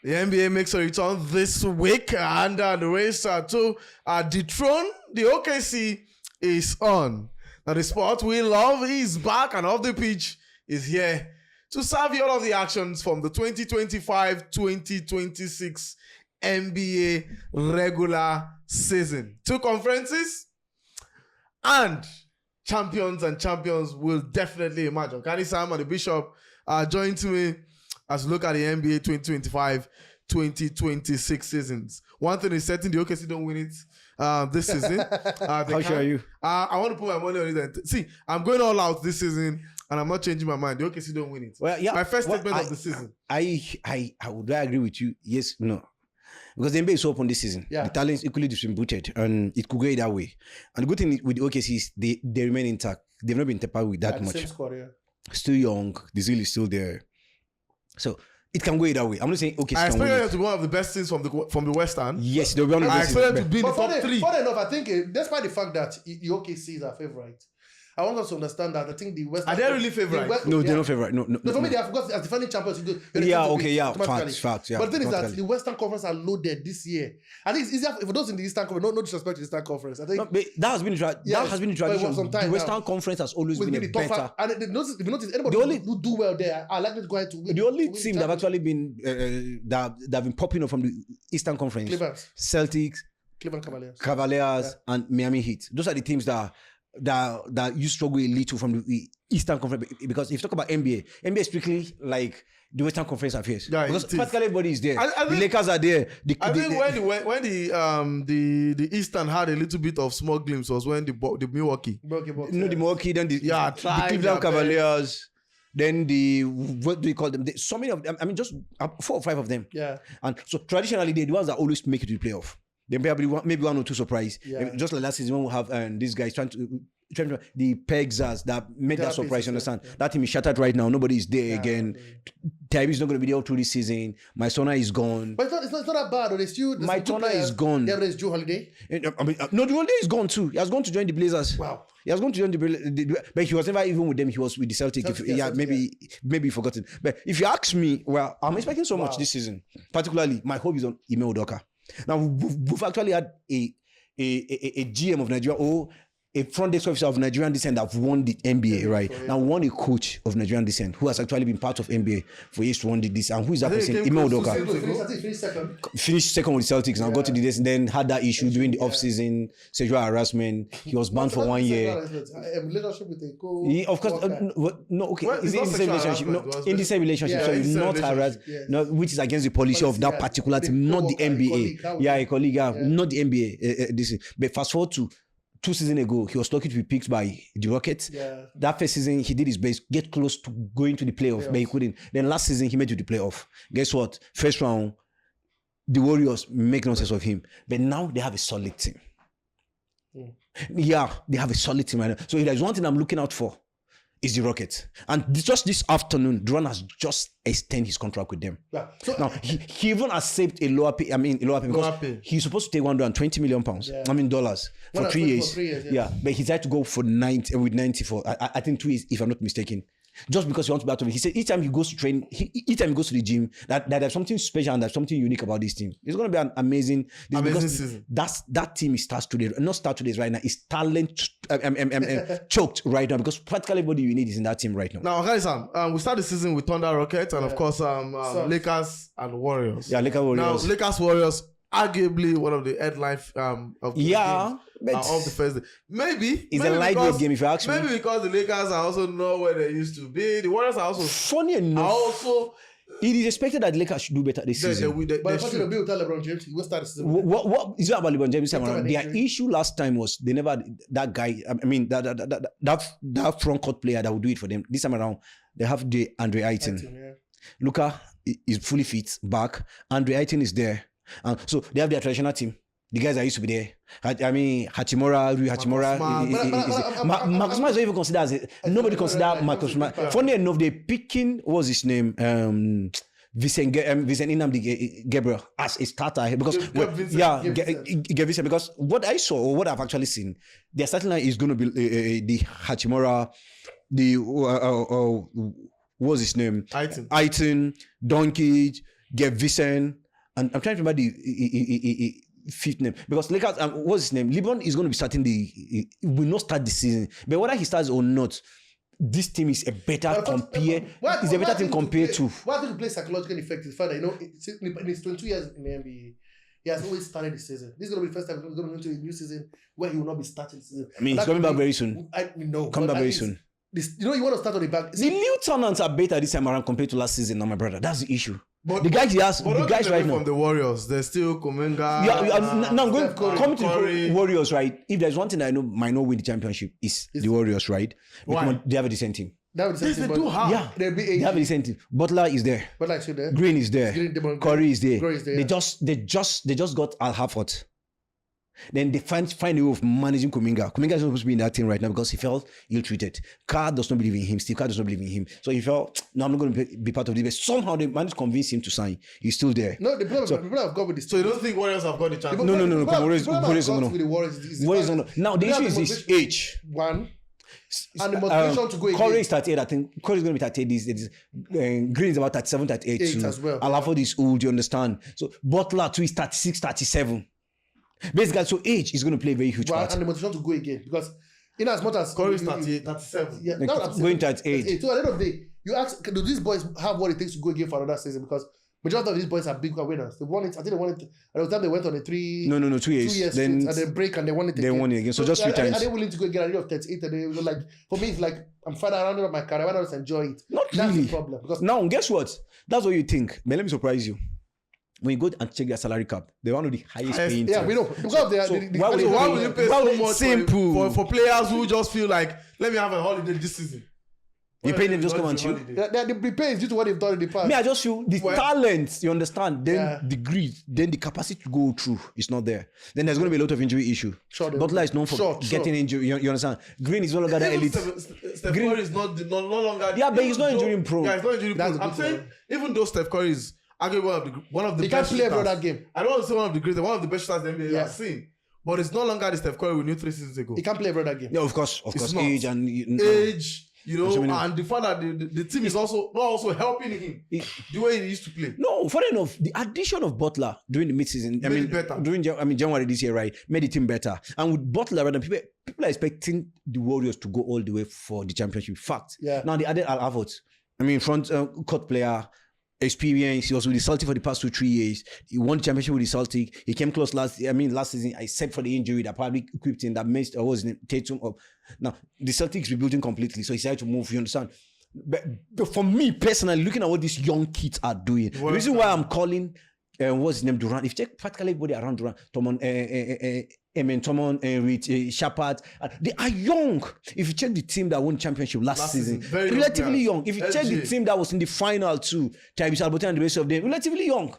The NBA makes a return this week, and the race to dethrone the OKC is on. Now, the sport we love is back, and off the pitch is here to serve you all of the actions from the 2025-2026 NBA regular season. 2 conferences, and champions will definitely emerge. Kani Sam and the Bishop joined me as we look at the NBA 2025-2026 seasons. One thing is certain, the OKC don't win it this season. How sure are you? I want to put my money on it. See, I'm going all out this season, and I'm not changing my mind. The OKC don't win it. Well, yeah, my first statement of the season. I would agree with you. Yes, no. Because the NBA is so open this season. Yeah. The talent is equally distributed, and it could go either way. And the good thing with the OKC is they remain intact. They've not been tampered with that much. Same squad, yeah. Still young. The zeal is still there. So it can go either way. I'm not saying OKC. I expect them to be one of the best teams from the West End. Yes, they'll be one of the best. I expect them to be in the top 3. Funny enough, I think despite the fact that the OKC is our favorite, I want us to understand that I think the West. Are they really favorite? No, they're not favorite. No. For me, they have got as defending champions. Facts. But the thing is that the Western Conference are loaded this year. I think it's easier for those in the Eastern Conference. No disrespect to the Eastern Conference. I think that has been the tradition. The Western Conference has always been a better. And if you notice anybody who do well there are likely to go ahead to win. The only team that have actually been that have been popping up from the Eastern Conference: Celtics, Cleveland Cavaliers, and Miami Heat. Those are the teams that you struggle a little from the Eastern Conference, because if you talk about NBA is strictly like the Western Conference affairs. Yeah, because practically everybody is there. The Lakers are there. I think when the Eastern had a little bit of small glimpse was when the Milwaukee. The Milwaukee, then the Cleveland Cavaliers. Then what do you call them? So many of them. I mean, just 4 or 5 of them. Yeah. And so traditionally, they're the ones that always make it to the playoff. Then maybe 1 or 2 surprise. Yeah. Just like last season, when we have these guys trying to the Pegsas that made that surprise. You understand? Yeah. That team is shattered right now. Nobody is there again. Tyrese is not going to be there all through this season. My Sona is gone. But it's not that bad. My Sona is gone. Yeah, but there's Joe Holiday. No, Joe Holiday is gone too. He has gone to join the Blazers. Wow. He has gone to join the Blazers, but he was never even with them. He was with the Celtics. Maybe forgotten. But if you ask me, well, I'm expecting so much this season. Particularly, my hope is on Ime Udoka. Now, we've actually had a GM of Nigeria or a front desk officer of Nigerian descent that have won the NBA, right? Now, one a coach of Nigerian descent who has actually been part of NBA for years to won this. And who is that person? Ime Udoka. Finished second with Celtics. Now got to the desk, then had that issue during the offseason, sexual harassment. He was banned for 1 year. Relationship with a co. Of course, no, okay. Is it in the same relationship? No, in the same relationship. So not harassed, which is against the policy of that particular team, not the NBA. A colleague, not the NBA. But fast forward to 2 seasons ago, he was lucky to be picked by the Rockets. Yeah. That first season, he did his best, get close to going to the playoff, but he couldn't. Then last season, he made it to the playoff. Guess what? First round, the Warriors make nonsense of him. But now they have a solid team. Yeah, they have a solid team right now. So if there's one thing I'm looking out for, is the Rockets. And just this afternoon, Duran has just extended his contract with them. Yeah. So now, he even accepted a lower pay, because he's supposed to take $120 million, dollars for 3 years. 3 years. Yeah, but he tried to go for 90 for, I think 2 years, if I'm not mistaken. Just because he wants to be out of it. He said each time he goes to train, each time he goes to the gym, that there's something special and there's something unique about this team. It's going to be an amazing season. That team is start today right now. It's talent choked right now, because practically everybody you need is in that team right now. Now, guys, we start the season with Thunder Rockets and of course Lakers and Warriors. Yeah, Lakers Warriors. Now, Lakers Warriors, arguably one of the headlines of the game. Of the first day. Maybe it's a lightweight game if you ask me. Maybe because the Lakers are also not where they used to be. The Warriors are also funny enough. It is expected that the Lakers should do better this season. But if you will tell LeBron James, he will start the season. What is it about LeBron James? Their issue last time was they never that guy. I mean that front court player that would do it for them. This time around, they have the Andre Ayton. Luka is fully fit back. Andre Ayton is there, so they have their traditional team. The guys that used to be there. I mean, Hachimura. Marcus Smart is not even considered as nobody consider Marcus Smart. Funny enough, they picking, what's his name? Vincent Inamdi Gabriel as a starter because Vincent, because what I saw or what I've actually seen, their starting line is going to be the Hachimura, the what's his name? Ayton, Doncic, get Vincent, and I'm trying to remember the fifth name because Lakers. What's his name? LeBron is going to be starting he will not start the season, but whether he starts or not, this team is a better compare. Is a better team compared to. What I think to play psychological effect is the fact that in his 22 years in the NBA, he has always started the season. This is going to be the first time he's going into a new season where he will not be starting the season. I mean, he's coming back very soon. Coming back very soon. You want to start on the back. The lieutenants are better this time around compared to last season. Now, my brother, that's the issue. But the guys he has, the guys right now from the Warriors, there's still Kuminga. Now I'm going coming to the Warriors, right? If there's one thing I know might not win the championship is the Warriors, right? Why? They have a decent team. They have a decent team. Butler is there. Butler is still there. Green is there. Curry is there. They just got Al Horford. Then they find a way of managing Kuminga. Kuminga is not supposed to be in that team right now because he felt ill-treated. Carr does not believe in him. Steve Kerr does not believe in him. So he felt, no, I'm not going to be part of this. But somehow they managed to convince him to sign. He's still there. No, the people have got with this. So you don't think Warriors have got the chance? No. Warriors no. Now the issue is this age. One. And the motivation to go again. Curry is 38. I think Curry is going to be 38. Green is about 37, 38 too. As well. Al Horford is old, you understand? So Butler too is 36, 37. Basically, so age is going to play a very huge part. And the motivation to go again because in as much as Curry is 38, 37. Yeah, going to 38. So at the end of the day, you ask, do these boys have what it takes to go again for another season? Because majority of these boys are big winners. They won it. I think they won it. At the time they went on a 2 years. 2 years. Then and they break and they won it again. They won it again. So just 3 times. Are they willing to go again at the age of 38? And they were like, for me, it's like I'm further around up my career. Why not just enjoy it? That's really the problem. Because now, guess what? That's what you think. But let me surprise you. When you go and check their salary cap, they're one of the highest paying. Yeah, we know. Because why will you pay so much for players who just feel like, let me have a holiday this season? You pay them just come and chill. The pay is due to what they've done in the past. Me, I just feel the talent, you understand, then the greed, then the capacity to go through is not there. Then there's going to be a lot of injury issue. Butler is known for getting injury. You understand? Green is no longer that elite. Steph Curry is no longer. Yeah, but he's not injury prone. Yeah, he's not injury prone. I'm saying, even though Steph Curry is arguably one of the he best can't play every other game. I don't want to say one of the greatest, one of the best shooters the NBA has seen. But it's no longer the Steph Curry we knew 3 seasons ago. He can't play every other game. Yeah, of course. Age and and the fact that the team is also helping him the way he used to play. No, funny enough, the addition of Butler during the midseason, January this year, right, made the team better. And with Butler, right, people are expecting the Warriors to go all the way for the championship. Fact. Yeah. Now they added Al Horford. I mean, front court player. Experience. He was with the Celtic for the past 2-3 years. He won the championship with the Celtic. He came close last season, except for the injury that probably equipped him that missed or was Tatum up. Now the Celtics rebuilding completely, so he decided to move. You understand? But for me personally, looking at what these young kids are doing, the reason why I'm calling what's his name Durant. If you check practically everybody around Durant, Tomon with Shepard, they are young. If you check the team that won championship last season, relatively young. If you check the team that was in the final too, Tyrese Haliburton and the rest of them, relatively young.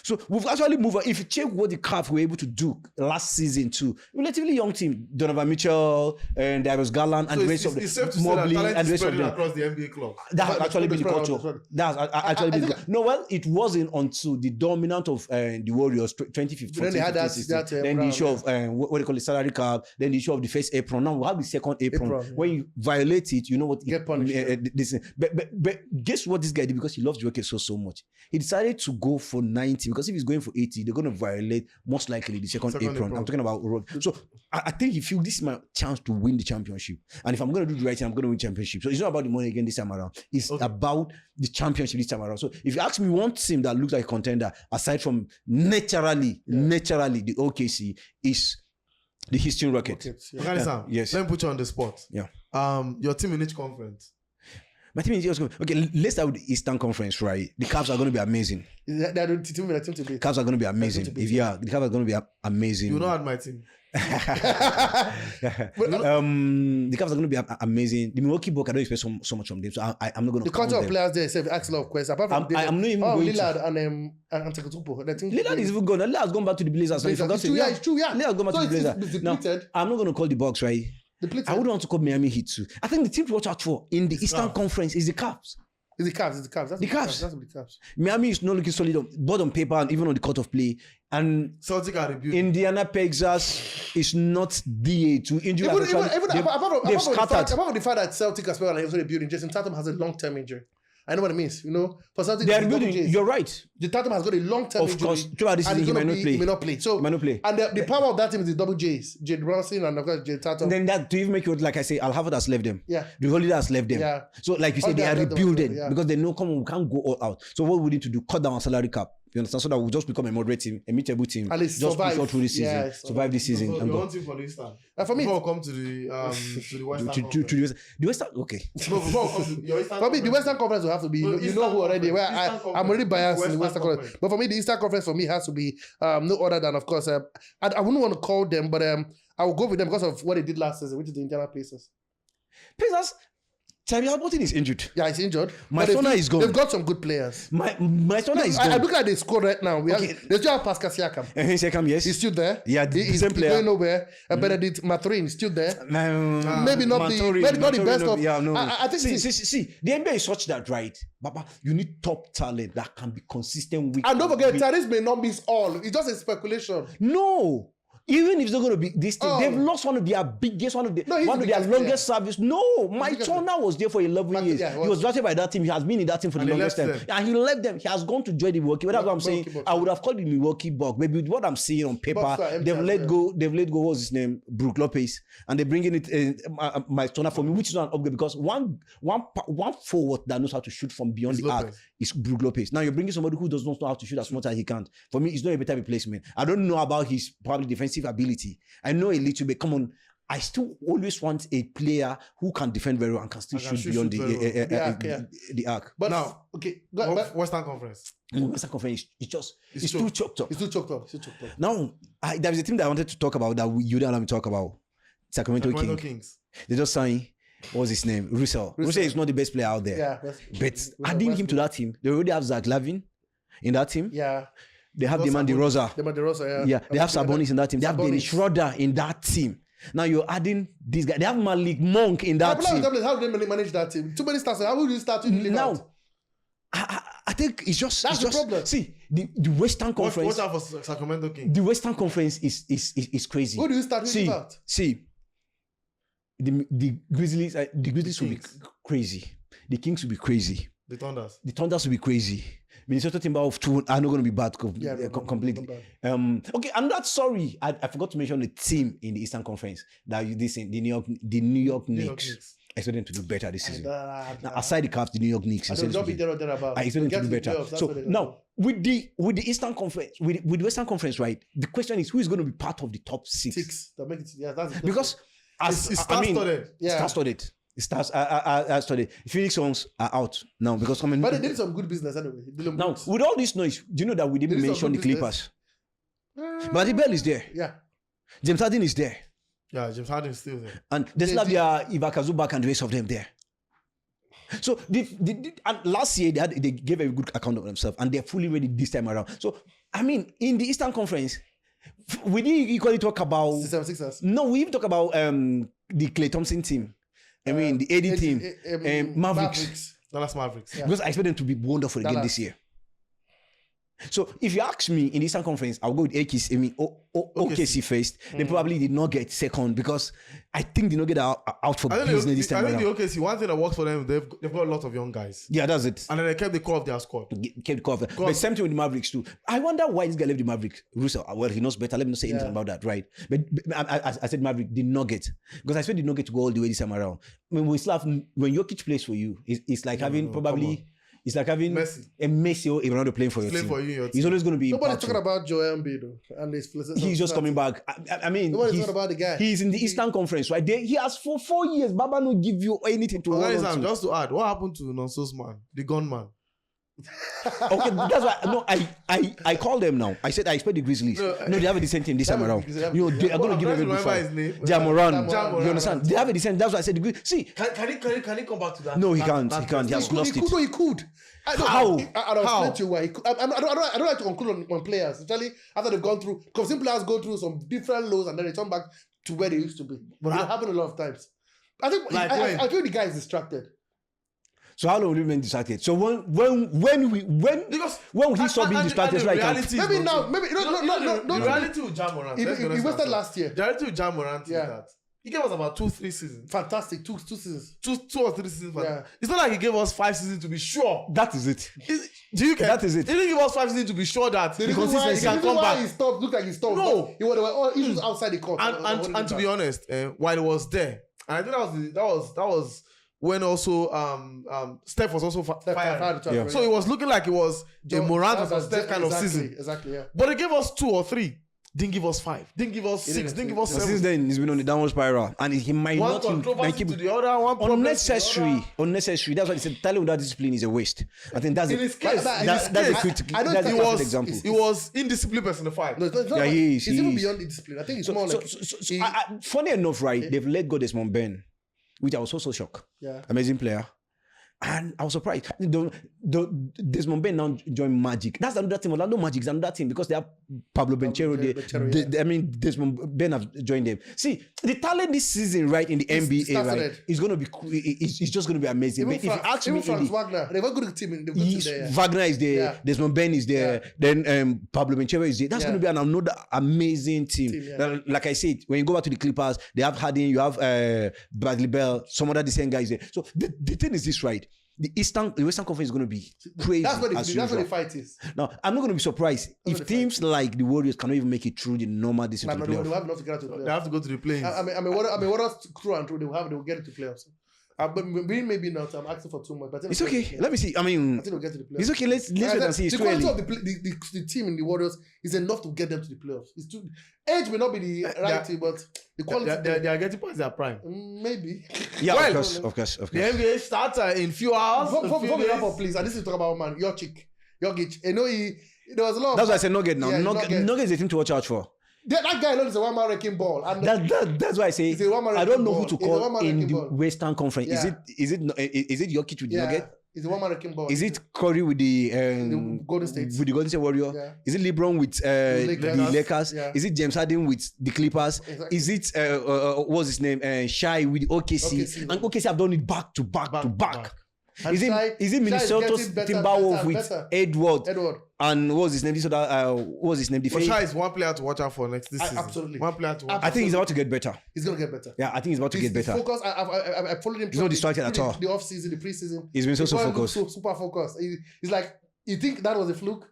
So we've actually moved on. If you check what the Cavs were able to do last season too, relatively young team, Donovan Mitchell and Darius Garland and the rest of them, Mobley and the rest of them across the NBA club. That actually been the culture. That's actually been. No, well, it wasn't until the dominant of the Warriors 2015. Then they had that then the issue of what they call the salary cap. Then the issue of the first apron. Now we have the second apron. When you violate it, you know what? Get punished. But guess what this guy did, because he loves the Rockets so much. He decided to go for 90, because if he's going for 80, they're going to violate most likely the second apron. I'm talking about road. So I think he feels this is my chance to win the championship. And if I'm going to do the right thing, I'm going to win championship. So it's not about the money again this time around. It's about the championship this time around. So if you ask me one team that looks like a contender, aside from naturally, the OKC, is the Houston Rockets. Yes. Let me put you on the spot. Yeah. Your team in each conference. My team is just going. Okay, let's start with the Eastern Conference, right? The Cavs are going to be amazing. They're the team to beat. Cavs are going to be amazing. The Cavs are going to be amazing. You know my team. The Cavs are going to be amazing. The Milwaukee Bucks, I don't expect so much from them, so I'm not going to. The culture of players there, say, ask a lot of questions. Apart from I'm not even going Lillard to. and Antetokounmpo. Lillard is even gone. Lillard has gone back to the Blazers. It's true. Lillard has gone back to the Blazers. Now, I'm not going to call the Bucks, right? I wouldn't want to call Miami Heat too. I think the team to watch out for in the Eastern Conference is the Cavs. It's the Cavs. That's the Cavs. Miami is not looking solid both on paper and even on the court of play. And Celtic are rebuilding. Indiana Pacers is not DA to injury. Apart from the fact that Celtic as well are also rebuilding, Jason Tatum has a long-term injury. I know what it means. For something They are rebuilding. You're right. The Tatum has got a long-term injury. Of course, throughout this season, he might not play. So he might not play. And the power of that team is the double J's, Jade Brunson and of course Jade Tatum. And then that to even make it like I say, Al Harvard has left them. Yeah. The Holiday has left them. Yeah. So like you said, they are rebuilding because they know, come on, we can't go all out. So what we need to do, cut down our salary cap. You understand? So that we'll just become a moderate team, a mid-table team. At least just survive. push out through this season, survive this season, and go. For the Eastern. For me, before we come to the Western to the Western. Okay. No, before we come to your Eastern. For me, the Western Conference will have to be. No, you know who already. Where I'm already biased in the Western Western Conference. But for me, the Eastern Conference for me has to be no other than, of course, I wouldn't want to call them, but I will go with them because of what they did last season, which is the Indiana Pacers. Pacers. Tell me, Haliburton is injured. Yeah, he's injured. My son is gone. They've got some good players. My son is gone. I look at the squad right now. They still have Pascal Siakam. Siakam, yes. He's still there. Yeah, he's same player. going nowhere. Benedict Mathurin is still there. Maybe not the best of. Yeah, no. I think see, the NBA is such that, right? Baba, you need top talent that can be consistent with. And don't forget, Tyrese may not miss all. It's just a speculation. No. Even if it's not going to be this thing, they've lost one of their biggest, one of their longest service. No, my Turner was there for 11 years. He was drafted by that team. He has been in that team for the longest time. And he left them. He has gone to join the Milwaukee. That's what I'm saying. I would have called the Milwaukee Bucks. Maybe what I'm seeing on paper, they've let go, what's his name? Brook Lopez. And they're bringing it, my Turner for me, which is not an upgrade because one forward that knows how to shoot from beyond the arc is Brook Lopez. Now you're bringing somebody who does not know how to shoot as much as he can. For me, it's not a better replacement. I don't know about his probably defensive ability. I know a little bit. Come on, I still always want a player who can defend very well and can still shoot beyond the arc. But now, okay, Western Conference. Western Conference, it's too choked up. It's too choked up. Now, there was a team that I wanted to talk about that you didn't let me talk about. Sacramento Kings. They just signed. What's his name? Russell. Russell is not the best player out there. Yeah, but adding him to that team, they already have Zach Lavin in that team. Yeah. They have DeMar DeRozan. Yeah. They have Sabonis in that team. They have Dennis Schroeder in that team. Now you're adding this guy. They have Malik Monk in that team. How do they manage that team? Too many stars. How will you start to live out? I think it's just that's the problem. See, the Western Conference. Watch out for Sacramento Kings. The Western Conference is crazy. Who do you start to live out? See, the Grizzlies will be crazy. The Kings will be crazy. The Thunders will be crazy. Minnesota Timberwolves too are not going to be bad completely. Okay, I'm not sorry. I forgot to mention the team in the Eastern Conference that you this in the New York Knicks. I expect them to do better this season. Now, aside the Cavs, the New York Knicks. I expect them to do better. So now with the Eastern Conference, with the Western Conference, right? The question is who is going to be part of the top six? Because it's star-studded. Star-studded. It starts. I studied. Phoenix Suns are out now because but they did some good business anyway. Now with all this noise, do you know that we didn't mention the Clippers? But Bell is there. Yeah. James Harden is there. Yeah, James Harden is still there. And they still have their Ibaka Zubac and the rest of them there. So and last year they gave a good account of themselves and they're fully ready this time around. So I mean, in the Eastern Conference, we didn't equally talk about. 76ers. No, we even talk about the Klay Thompson team. I mean, the AD team, Mavericks. Dallas Mavericks. Yeah. Because I expect them to be wonderful again this year. So if you ask me in the Eastern Conference, I'll go with OKC first. Then probably did not get second because I think they not get out for business this time around. I think the OKC, one thing that works for them, they've got a lot of young guys. Yeah, that's it. And then they kept the core of their squad. But same thing with the Mavericks too. I wonder why this guy left the Mavericks. Russell, well, he knows better. Let me not say anything about that, right? But I said Maverick, the Nugget. Because I expect the Nugget to go all the way this time around. I mean, we still have, when Jokic plays for you, it's like having probably... It's like having a Messi or Ronaldo playing for your team. He's always going to be. Nobody's talking about Joel Embiid though, and he's just coming back. I mean, nobody's talking about the guy. He's in the Eastern Conference, right? He has for 4 years. Baba no give you anything to hold on to. Just to add, what happened to Nonso's man, the gunman? Okay, that's why. No, I call them now. I said I expect the Grizzlies. No, they have a decent team this time around. You know, they are going to give them a big Jamoran. You understand? They have a decent. That's why I said the Grizzlies. See, can he come back to that? No, he can't. He can't. He has lost it. He could. How? I'll explain to you why. I don't like to conclude on players, especially after they've gone through. Because some players go through some different lows and then they turn back to where they used to be. But it happened a lot of times. I think I feel the guy is distracted. So how long will you remain distracted? So when he saw being distracted, right? Maybe now, maybe no. The reality with Jamoran. He wasted last year. The reality with Jamoran is that He gave us about 2-3 seasons. Fantastic. Two seasons. Two or three seasons. Yeah. It's not like he gave us 5 seasons to be sure. That is it. Do you get That is it. He didn't give us 5 seasons to be sure that The the reason why consistency can come back. he stopped, looked like he stopped. No. But there were all issues outside the court. And to be honest, while it was there, and I think that was when also Steph was also fired. Yeah. So it was looking like it was a Morant or Steph kind of season. Exactly, yeah. But they gave us 2 or 3. Didn't give us 5. Didn't give us 6. Didn't give us 7. Since then, he's been on the downward spiral, and he might One not controversy keep to the other. One problem to the other. Unnecessary. That's why they said talent without discipline is a waste. I think that's In his case, that's a critical. I don't That's a think perfect example. He was indisciplined personified. No, it's not Yeah, like- he is, It's he even is. beyond the discipline. I think it's So, more like funny enough, right? They've let go Desmond Ben, which I was so shocked. yeah. Amazing player. And I was surprised. Desmond Ben now joined Magic. That's another team. Orlando Magic is another team because they have Pablo Benchero. I mean, Desmond Ben have joined them. See, the talent this season, right, in the NBA, right, is going to be, it's just going to be amazing. But if you ask me, Franz Wagner, they've got a good team. Wagner is there, Yeah. Desmond Ben is there, then Pablo Benchero is there. That's Yeah. going to be another amazing team. yeah. Like I said, when you go back to the Clippers, they have Harden, you have Bradley Bell, some other decent guys there. So the thing is this, right? The Western Conference is going to be crazy. That's where as the usual. fight is. Now, I'm not going to be surprised if teams like the Warriors cannot even make it through the normal No, discipline they playoff. have enough to get out to the They playoffs. have to go to the plains. I mean, what else through and through they will get into playoffs. But maybe not. I'm asking for too much. But I think It's okay. yeah. Let me see. I I mean, think we'll get to the playoffs. it's okay. Let's wait and see. It's the too quality early. of the team in the Warriors is enough to get them to the playoffs. It's too age may not be the right thing, but the quality They are getting past their prime. maybe. Yeah, Well, of course. The NBA starts in few hours. Before in few we wrap days. up, please. I need to talk about man, Jokic. You know there was a lot. That's why I said Nugget now. Yeah, Nugget is a team to watch out for. That guy alone is a one-man wrecking ball. And That's why I say It's a one-man I don't know who wrecking to ball. It's a call one-man in wrecking the ball. Western Conference. Yeah. Is it Jokic with yeah, Nugget? it's a one-man wrecking ball. Is it Curry with the Golden State? with the Golden State Warrior? Yeah. Is it LeBron with the Lakers? Yeah. Is it James Harden with the Clippers? Exactly. Is it what's his name? Shai with OKC? OKC. And OKC have done it back to back. And Is it Shai Minnesota's getting better, Timberwolves better, with better. Edward Edward. and what's his name? This other what's his name? The For fake- sure, it's one player to watch out for this season. Absolutely. One player to watch. I think he's about to get better. He's gonna get better. Yeah, I think he's about to get He's better. focused. I followed him. He's not distracted at all. The off season, the preseason. He's been so The boy looks focused. super focused. He's like, you think that was a fluke?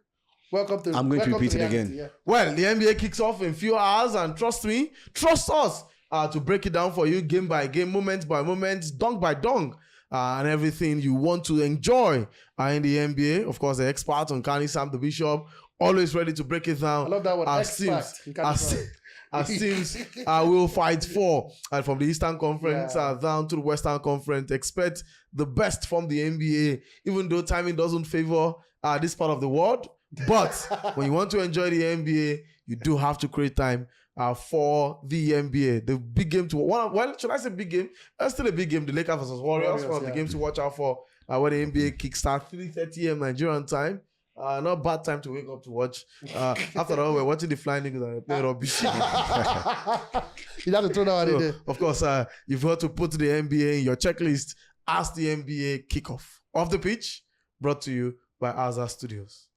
Welcome to. I'm going to welcome repeat it reality, again. Yeah. Well, the NBA kicks off in few hours, and trust me, trust us to break it down for you game by game, moment by moment, dunk by dunk, and everything you want to enjoy in the NBA. Of course, the expert on Carney Sam the Bishop, always ready to break it down. I love that one. As Expert teams, in Carney Sam. as teams will fight for, and from the Eastern Conference Yeah. down to the Western Conference, expect the best from the NBA, even though timing doesn't favor this part of the world. But when you want to enjoy the NBA, you do have to create time for the NBA. The big game to well, should I say big game? That's still a big game. The Lakers versus Warriors, one of the games to watch out for when the NBA kickstarts 3:30 a.m. Nigerian time. Not bad time to wake up to watch. After all, we're watching the Flying Eagles and play rubbish. You have to throw that one in there. Of course, you've got to put the NBA in your checklist as the NBA kickoff. Off the pitch, brought to you by Azar Studios.